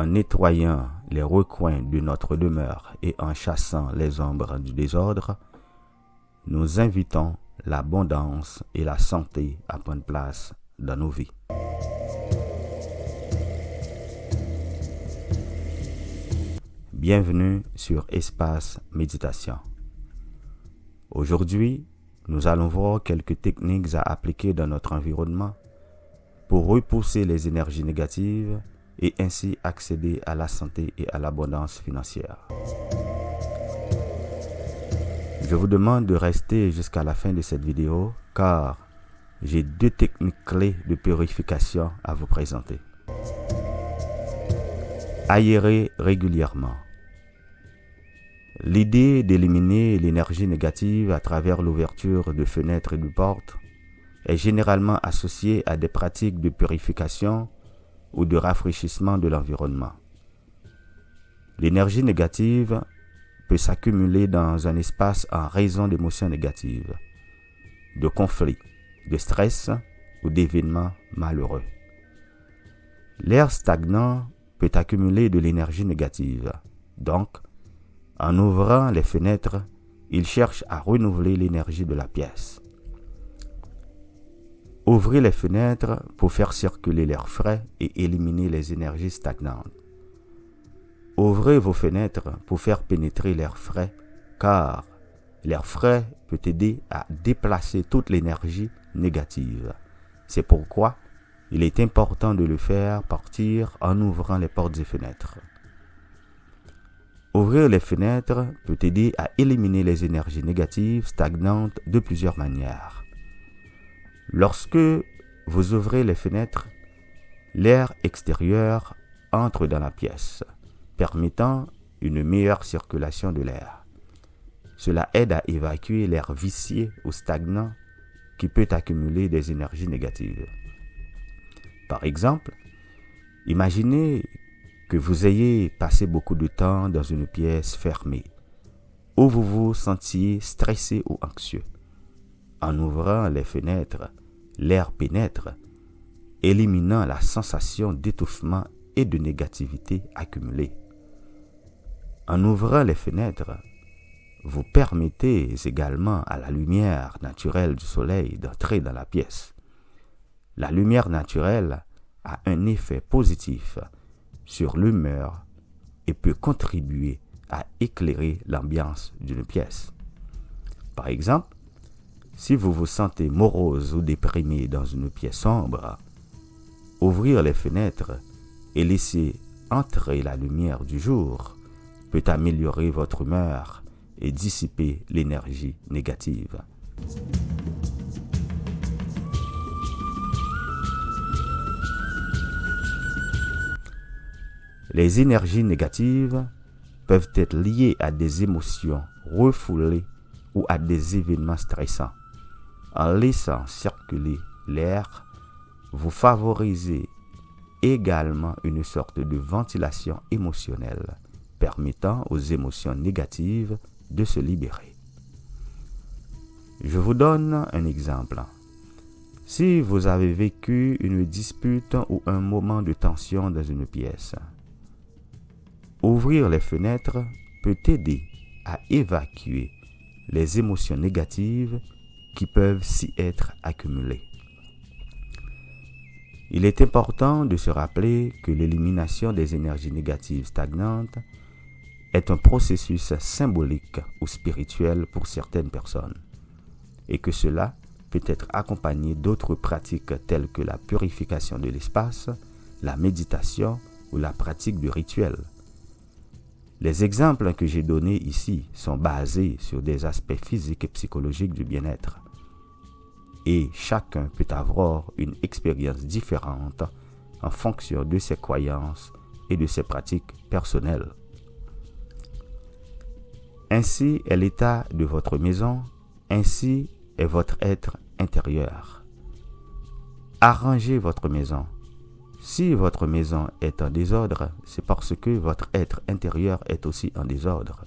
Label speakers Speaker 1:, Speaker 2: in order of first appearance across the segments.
Speaker 1: en nettoyant les recoins de notre demeure et en chassant les ombres du désordre, nous invitons l'abondance et la santé à prendre place dans nos vies. Bienvenue sur Espace Méditation. Aujourd'hui, nous allons voir quelques techniques à appliquer dans notre environnement pour repousser les énergies négatives et ainsi accéder à la santé et à l'abondance financière. Je vous demande de rester jusqu'à la fin de cette vidéo car j'ai 2 techniques clés de purification à vous présenter. Aérer régulièrement. L'idée d'éliminer l'énergie négative à travers l'ouverture de fenêtres et de portes est généralement associée à des pratiques de purification ou de rafraîchissement de l'environnement. L'énergie négative peut s'accumuler dans un espace en raison d'émotions négatives, de conflits, de stress ou d'événements malheureux. L'air stagnant peut accumuler de l'énergie négative. Donc, en ouvrant les fenêtres, il cherche à renouveler l'énergie de la pièce. Ouvrez les fenêtres pour faire circuler l'air frais et éliminer les énergies stagnantes. Ouvrez vos fenêtres pour faire pénétrer l'air frais, car l'air frais peut aider à déplacer toute l'énergie négative. C'est pourquoi il est important de le faire partir en ouvrant les portes et fenêtres. Ouvrir les fenêtres peut aider à éliminer les énergies négatives stagnantes de plusieurs manières. Lorsque vous ouvrez les fenêtres, l'air extérieur entre dans la pièce, permettant une meilleure circulation de l'air. Cela aide à évacuer l'air vicié ou stagnant qui peut accumuler des énergies négatives. Par exemple, imaginez que vous ayez passé beaucoup de temps dans une pièce fermée, où vous vous sentiez stressé ou anxieux. En ouvrant les fenêtres, l'air pénètre, éliminant la sensation d'étouffement et de négativité accumulée. En ouvrant les fenêtres, vous permettez également à la lumière naturelle du soleil d'entrer dans la pièce. La lumière naturelle a un effet positif sur l'humeur et peut contribuer à éclairer l'ambiance d'une pièce. Par exemple, si vous vous sentez morose ou déprimé dans une pièce sombre, ouvrir les fenêtres et laisser entrer la lumière du jour peut améliorer votre humeur et dissiper l'énergie négative. Les énergies négatives peuvent être liées à des émotions refoulées ou à des événements stressants. En laissant circuler l'air, vous favorisez également une sorte de ventilation émotionnelle, permettant aux émotions négatives de se libérer. Je vous donne un exemple. Si vous avez vécu une dispute ou un moment de tension dans une pièce, ouvrir les fenêtres peut aider à évacuer les émotions négatives qui peuvent s'y être accumulées. Il est important de se rappeler que l'élimination des énergies négatives stagnantes est un processus symbolique ou spirituel pour certaines personnes et que cela peut être accompagné d'autres pratiques telles que la purification de l'espace, la méditation ou la pratique de rituels. Les exemples que j'ai donnés ici sont basés sur des aspects physiques et psychologiques du bien-être. Et chacun peut avoir une expérience différente en fonction de ses croyances et de ses pratiques personnelles. Ainsi est l'état de votre maison, ainsi est votre être intérieur. Arrangez votre maison. Si votre maison est en désordre, c'est parce que votre être intérieur est aussi en désordre.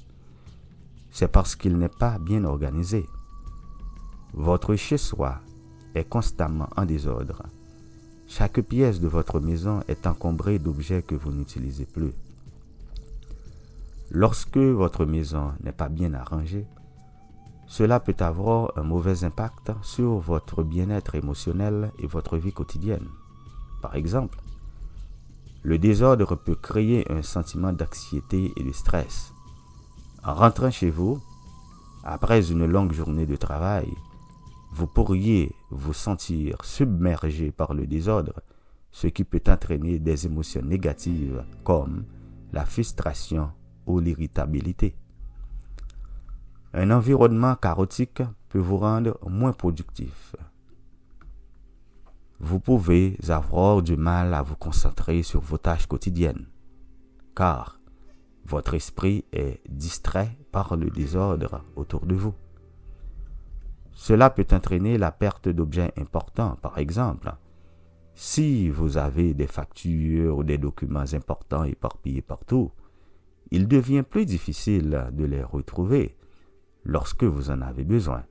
Speaker 1: C'est parce qu'il n'est pas bien organisé. Votre chez-soi est constamment en désordre. Chaque pièce de votre maison est encombrée d'objets que vous n'utilisez plus. Lorsque votre maison n'est pas bien arrangée, cela peut avoir un mauvais impact sur votre bien-être émotionnel et votre vie quotidienne. Par exemple, le désordre peut créer un sentiment d'anxiété et de stress. En rentrant chez vous, après une longue journée de travail, vous pourriez vous sentir submergé par le désordre, ce qui peut entraîner des émotions négatives comme la frustration ou l'irritabilité. Un environnement chaotique peut vous rendre moins productif. Vous pouvez avoir du mal à vous concentrer sur vos tâches quotidiennes, car votre esprit est distrait par le désordre autour de vous. Cela peut entraîner la perte d'objets importants. Par exemple, si vous avez des factures ou des documents importants éparpillés partout, il devient plus difficile de les retrouver lorsque vous en avez besoin,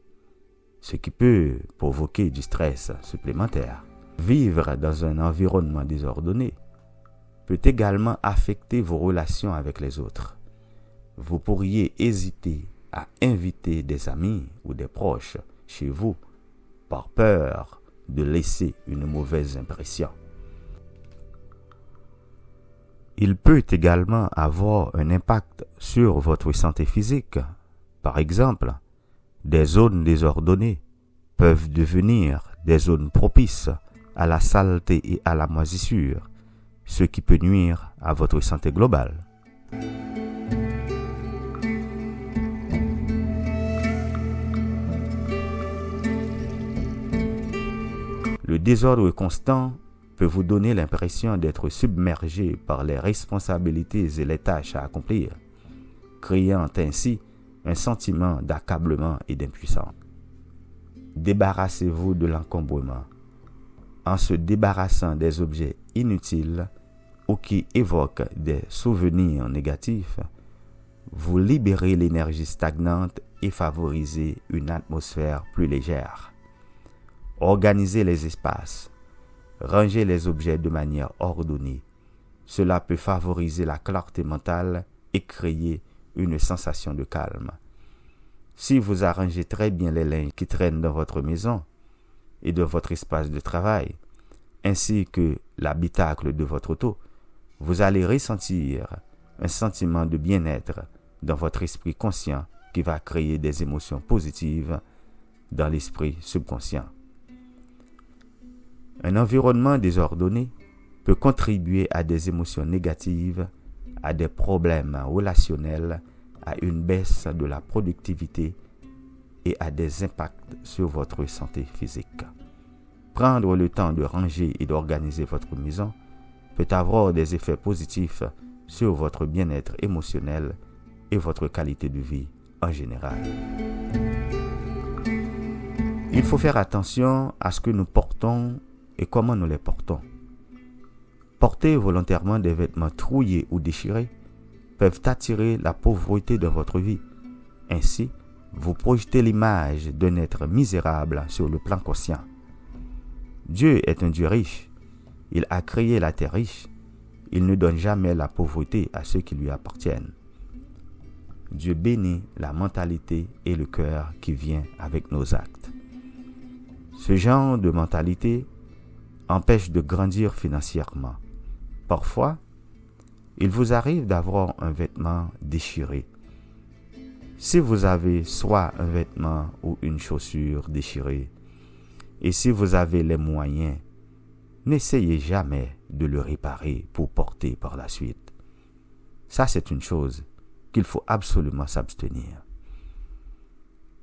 Speaker 1: ce qui peut provoquer du stress supplémentaire. Vivre dans un environnement désordonné peut également affecter vos relations avec les autres. Vous pourriez hésiter à inviter des amis ou des proches chez vous par peur de laisser une mauvaise impression. Il peut également avoir un impact sur votre santé physique. Par exemple, des zones désordonnées peuvent devenir des zones propices à la saleté et à la moisissure, ce qui peut nuire à votre santé globale. Le désordre constant peut vous donner l'impression d'être submergé par les responsabilités et les tâches à accomplir, créant ainsi un sentiment d'accablement et d'impuissance. Débarrassez-vous de l'encombrement. En se débarrassant des objets inutiles ou qui évoquent des souvenirs négatifs, vous libérez l'énergie stagnante et favorisez une atmosphère plus légère. Organisez les espaces. Rangez les objets de manière ordonnée. Cela peut favoriser la clarté mentale et créer une sensation de calme. Si vous arrangez très bien les linges qui traînent dans votre maison et de votre espace de travail, ainsi que l'habitacle de votre auto, vous allez ressentir un sentiment de bien-être dans votre esprit conscient qui va créer des émotions positives dans l'esprit subconscient. Un environnement désordonné peut contribuer à des émotions négatives, à des problèmes relationnels, à une baisse de la productivité et à des impacts sur votre santé physique. Prendre le temps de ranger et d'organiser votre maison peut avoir des effets positifs sur votre bien-être émotionnel et votre qualité de vie en général. Il faut faire attention à ce que nous portons et comment nous les portons. Porter volontairement des vêtements trouillés ou déchirés peuvent attirer la pauvreté dans votre vie. Ainsi, vous projetez l'image d'un être misérable sur le plan conscient. Dieu est un Dieu riche. Il a créé la terre riche. Il ne donne jamais la pauvreté à ceux qui lui appartiennent. Dieu bénit la mentalité et le cœur qui vient avec nos actes. Ce genre de mentalité empêche de grandir financièrement. Parfois, il vous arrive d'avoir un vêtement déchiré. Si vous avez soit un vêtement ou une chaussure déchirée, et si vous avez les moyens, n'essayez jamais de le réparer pour porter par la suite. Ça, c'est une chose qu'il faut absolument s'abstenir.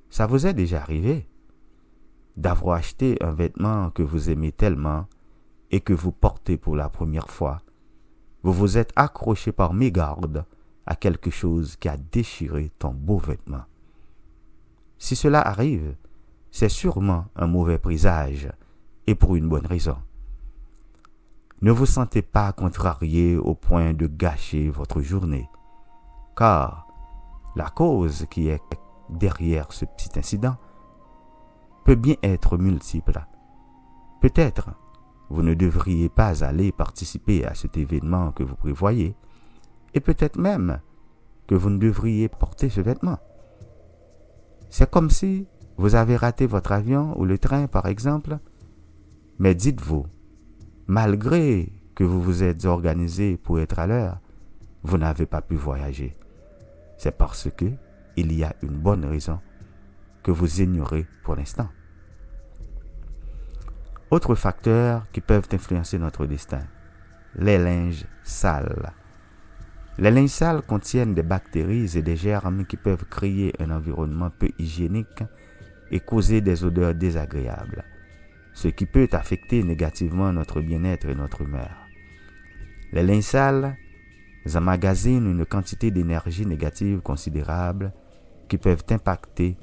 Speaker 1: Ça vous est déjà arrivé d'avoir acheté un vêtement que vous aimez tellement et que vous portez pour la première fois? Vous vous êtes accroché par mégarde à quelque chose qui a déchiré ton beau vêtement. Si cela arrive, c'est sûrement un mauvais présage et pour une bonne raison. Ne vous sentez pas contrarié au point de gâcher votre journée, car la cause qui est derrière ce petit incident peut bien être multiple. Peut-être vous ne devriez pas aller participer à cet événement que vous prévoyez, et peut-être même que vous ne devriez porter ce vêtement. C'est comme si vous avez raté votre avion ou le train, par exemple, mais dites-vous, malgré que vous vous êtes organisé pour être à l'heure, vous n'avez pas pu voyager. C'est parce que il y a une bonne raison que vous ignorez pour l'instant. Autres facteurs qui peuvent influencer notre destin, les linges sales. Les linges sales contiennent des bactéries et des germes qui peuvent créer un environnement peu hygiénique et causer des odeurs désagréables, ce qui peut affecter négativement notre bien-être et notre humeur. Les linges sales emmagasinent une quantité d'énergie négative considérable qui peuvent impacter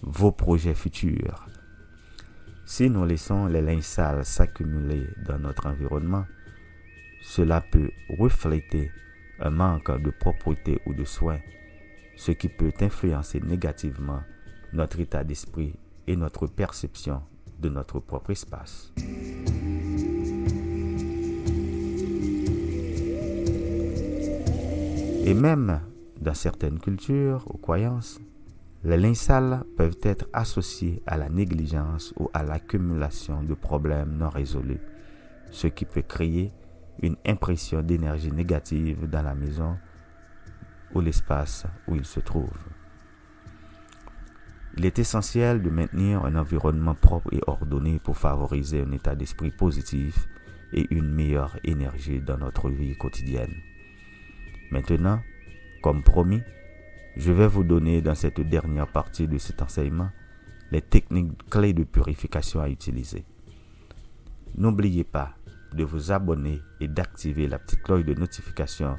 Speaker 1: vos projets futurs. Si nous laissons les linges sales s'accumuler dans notre environnement, cela peut refléter un manque de propreté ou de soin, ce qui peut influencer négativement notre état d'esprit et notre perception de notre propre espace. Et même dans certaines cultures ou croyances, les linges sales peuvent être associés à la négligence ou à l'accumulation de problèmes non résolus, ce qui peut créer une impression d'énergie négative dans la maison ou l'espace où il se trouve. Il est essentiel de maintenir un environnement propre et ordonné pour favoriser un état d'esprit positif et une meilleure énergie dans notre vie quotidienne. Maintenant, comme promis, je vais vous donner dans cette dernière partie de cet enseignement les techniques clés de purification à utiliser. N'oubliez pas de vous abonner et d'activer la petite cloche de notification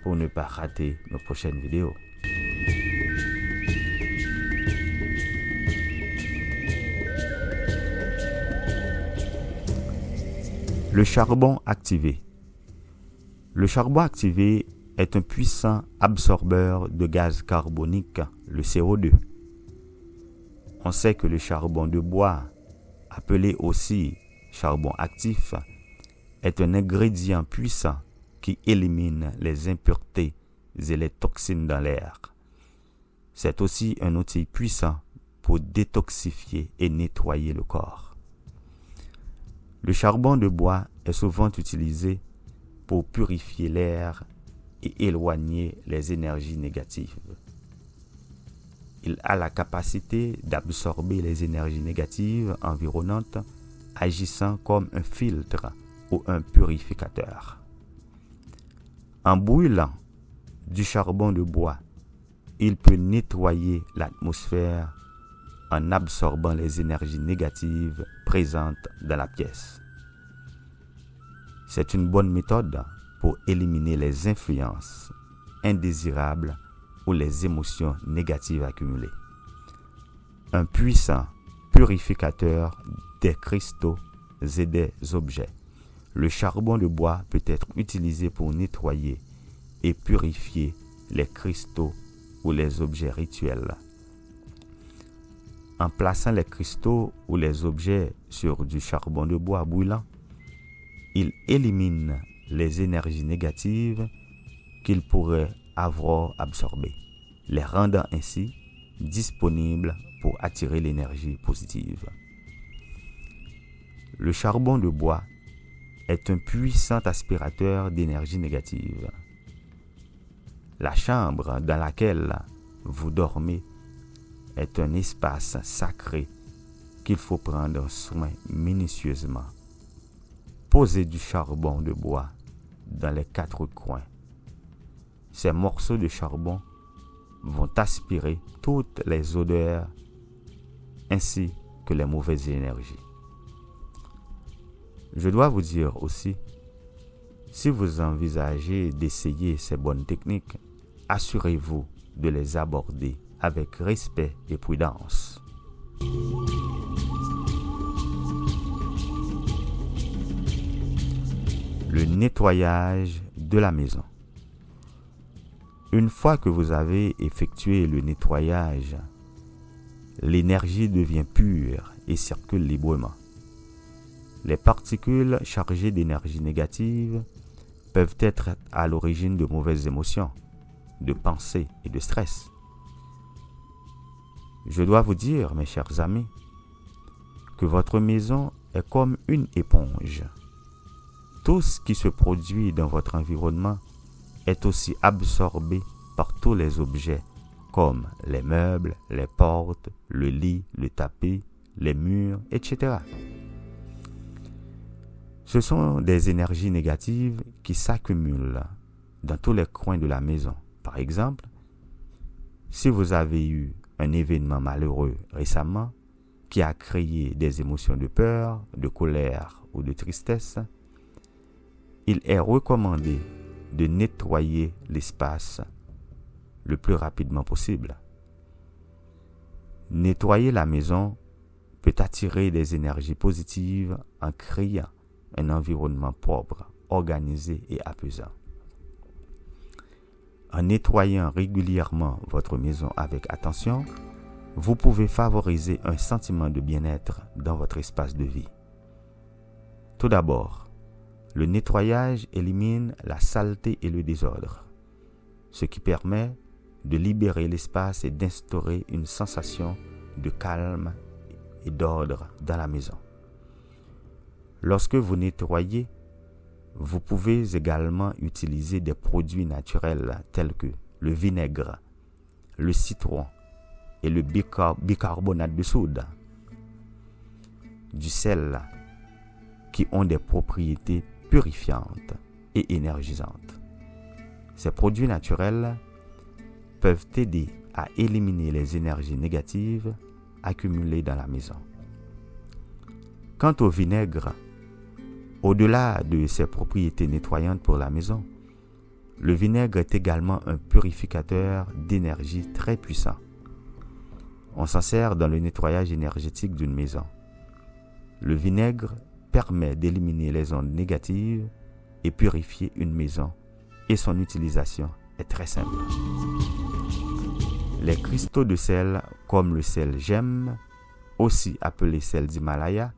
Speaker 1: pour ne pas rater nos prochaines vidéos. Le charbon activé. Le charbon activé est un puissant absorbeur de gaz carbonique, le CO2. On sait que le charbon de bois, appelé aussi charbon actif, est un ingrédient puissant qui élimine les impuretés et les toxines dans l'air. C'est aussi un outil puissant pour détoxifier et nettoyer le corps. Le charbon de bois est souvent utilisé pour purifier l'air et éloigner les énergies négatives. Il a la capacité d'absorber les énergies négatives environnantes, agissant comme un filtre ou un purificateur. En brûlant du charbon de bois, il peut nettoyer l'atmosphère en absorbant les énergies négatives présentes dans la pièce. C'est une bonne méthode pour éliminer les influences indésirables ou les émotions négatives accumulées. Un puissant purificateur des cristaux et des objets. Le charbon de bois peut être utilisé pour nettoyer et purifier les cristaux ou les objets rituels. En plaçant les cristaux ou les objets sur du charbon de bois brûlant, il élimine les énergies négatives qu'ils pourraient avoir absorbées, les rendant ainsi disponibles pour attirer l'énergie positive. Le charbon de bois est un puissant aspirateur d'énergie négative. La chambre dans laquelle vous dormez est un espace sacré qu'il faut prendre soin minutieusement. Posez du charbon de bois dans les 4 coins. Ces morceaux de charbon vont aspirer toutes les odeurs ainsi que les mauvaises énergies. Je dois vous dire aussi, si vous envisagez d'essayer ces bonnes techniques, assurez-vous de les aborder avec respect et prudence. Le nettoyage de la maison. Une fois que vous avez effectué le nettoyage, l'énergie devient pure et circule librement. Les particules chargées d'énergie négative peuvent être à l'origine de mauvaises émotions, de pensées et de stress. Je dois vous dire, mes chers amis, que votre maison est comme une éponge. Tout ce qui se produit dans votre environnement est aussi absorbé par tous les objets, comme les meubles, les portes, le lit, le tapis, les murs, etc. Ce sont des énergies négatives qui s'accumulent dans tous les coins de la maison. Par exemple, si vous avez eu un événement malheureux récemment qui a créé des émotions de peur, de colère ou de tristesse, il est recommandé de nettoyer l'espace le plus rapidement possible. Nettoyer la maison peut attirer des énergies positives en créant un environnement propre, organisé et apaisant. En nettoyant régulièrement votre maison avec attention, vous pouvez favoriser un sentiment de bien-être dans votre espace de vie. Tout d'abord, le nettoyage élimine la saleté et le désordre, ce qui permet de libérer l'espace et d'instaurer une sensation de calme et d'ordre dans la maison. Lorsque vous nettoyez, vous pouvez également utiliser des produits naturels tels que le vinaigre, le citron et le bicarbonate de soude, du sel, qui ont des propriétés purifiantes et énergisantes. Ces produits naturels peuvent aider à éliminer les énergies négatives accumulées dans la maison. Quant au vinaigre, au-delà de ses propriétés nettoyantes pour la maison, le vinaigre est également un purificateur d'énergie très puissant. On s'en sert dans le nettoyage énergétique d'une maison. Le vinaigre permet d'éliminer les ondes négatives et purifier une maison, et son utilisation est très simple. Les cristaux de sel, comme le sel gemme, aussi appelé sel d'Himalaya,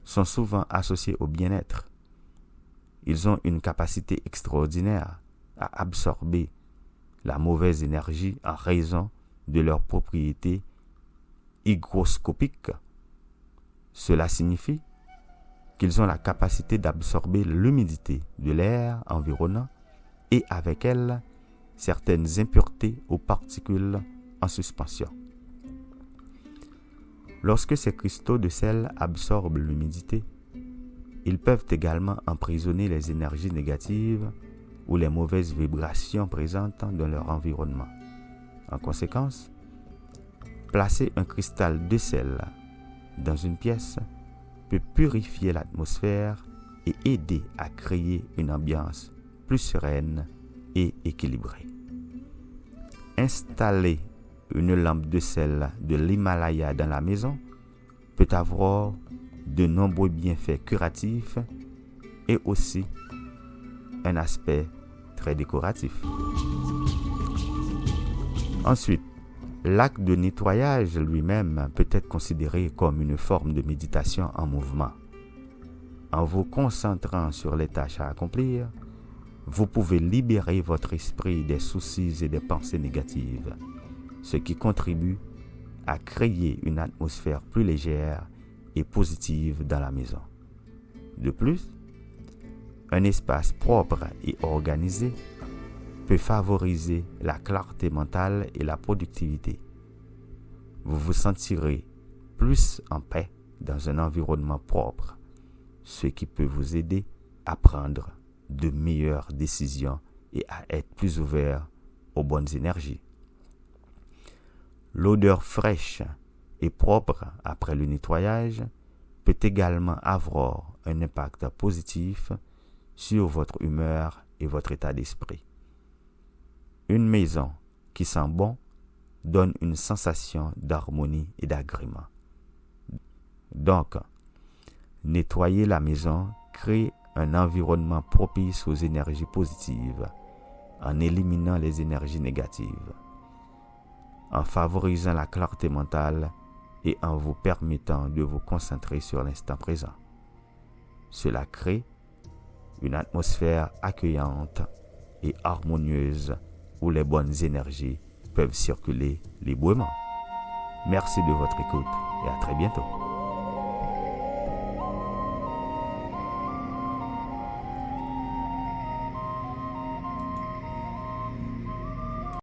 Speaker 1: sont souvent associés au bien-être. Ils ont une capacité extraordinaire à absorber la mauvaise énergie en raison de leurs propriétés hygroscopiques. Cela signifie qu'ils ont la capacité d'absorber l'humidité de l'air environnant et avec elle certaines impuretés ou particules en suspension. Lorsque ces cristaux de sel absorbent l'humidité, ils peuvent également emprisonner les énergies négatives ou les mauvaises vibrations présentes dans leur environnement. En conséquence, placer un cristal de sel dans une pièce peut purifier l'atmosphère et aider à créer une ambiance plus sereine et équilibrée. Installer une lampe de sel de l'Himalaya dans la maison peut avoir de nombreux bienfaits curatifs et aussi un aspect très décoratif. Ensuite, l'acte de nettoyage lui-même peut être considéré comme une forme de méditation en mouvement. En vous concentrant sur les tâches à accomplir, vous pouvez libérer votre esprit des soucis et des pensées négatives, ce qui contribue à créer une atmosphère plus légère et positive dans la maison. De plus, un espace propre et organisé peut favoriser la clarté mentale et la productivité. Vous vous sentirez plus en paix dans un environnement propre, ce qui peut vous aider à prendre de meilleures décisions et à être plus ouvert aux bonnes énergies. L'odeur fraîche et propre après le nettoyage peut également avoir un impact positif sur votre humeur et votre état d'esprit. Une maison qui sent bon donne une sensation d'harmonie et d'agrément. Donc, nettoyer la maison crée un environnement propice aux énergies positives en éliminant les énergies négatives, en favorisant la clarté mentale et en vous permettant de vous concentrer sur l'instant présent. Cela crée une atmosphère accueillante et harmonieuse où les bonnes énergies peuvent circuler librement. Merci de votre écoute et à très bientôt.